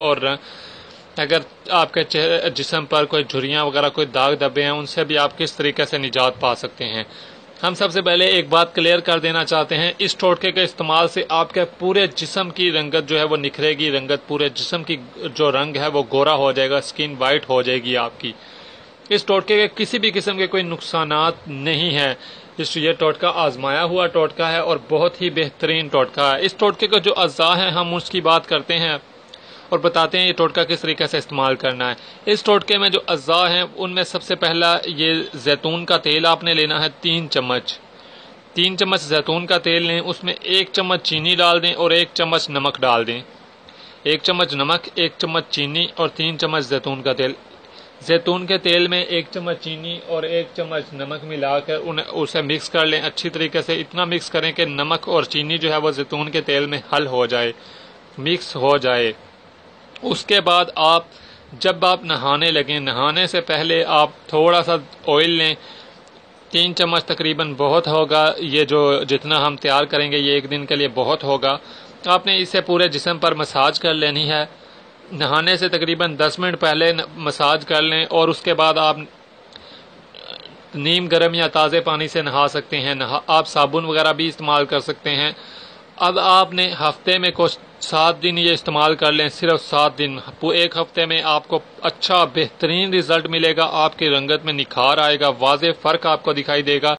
اور اگر آپ کے جسم پر کوئی جھریاں وغیرہ کوئی داغ دبے ہیں ان سے بھی آپ کس طریقے سے نجات پا سکتے ہیں۔ ہم سب سے پہلے ایک بات کلیئر کر دینا چاہتے ہیں، اس ٹوٹکے کے استعمال سے آپ کے پورے جسم کی رنگت جو ہے وہ نکھرے گی، پورے جسم کی جو رنگ ہے وہ گورا ہو جائے گا، سکن وائٹ ہو جائے گی آپ کی۔ اس ٹوٹکے کے کسی بھی قسم کے کوئی نقصانات نہیں ہیں، یہ ٹوٹکا آزمایا ہوا ٹوٹکا ہے اور بہت ہی بہترین ٹوٹکا ہے۔ اس ٹوٹکے کا جو اجزاء ہیں ہم اس کی بات کرتے ہیں اور بتاتے ہیں یہ ٹوٹکا کس طریقے سے استعمال کرنا ہے۔ اس ٹوٹکے میں جو اجزاء ہیں ان میں سب سے پہلا یہ زیتون کا تیل آپ نے لینا ہے 3 چمچ۔ 3 چمچ زیتون کا تیل لیں، اس میں 1 چمچ چینی ڈال دیں اور 1 چمچ نمک ڈال دیں۔ 1 چمچ نمک، 1 چمچ چینی اور 3 چمچ زیتون کا تیل۔ زیتون کے تیل میں 1 چمچ چینی اور 1 چمچ نمک ملا کر اسے مکس کر لیں اچھی طریقے سے۔ اتنا مکس کریں کہ نمک اور چینی جو ہے وہ زیتون کے تیل میں حل ہو جائے، مکس ہو جائے۔ اس کے بعد جب آپ نہانے لگیں، نہانے سے پہلے آپ تھوڑا سا آئل لیں، 3 چمچ تقریباً بہت ہوگا، یہ جو جتنا ہم تیار کریں گے یہ 1 دن کے لیے بہت ہوگا۔ آپ نے اسے پورے جسم پر مساج کر لینی ہے، نہانے سے تقریباً 10 منٹ پہلے مساج کر لیں اور اس کے بعد آپ نیم گرم یا تازے پانی سے نہا سکتے ہیں۔ آپ صابن وغیرہ بھی استعمال کر سکتے ہیں۔ اب آپ نے ہفتے میں کچھ 7 دن یہ استعمال کر لیں، صرف 7 دن۔ ایک ہفتے میں آپ کو اچھا بہترین رزلٹ ملے گا، آپ کی رنگت میں نکھار آئے گا، واضح فرق آپ کو دکھائی دے گا۔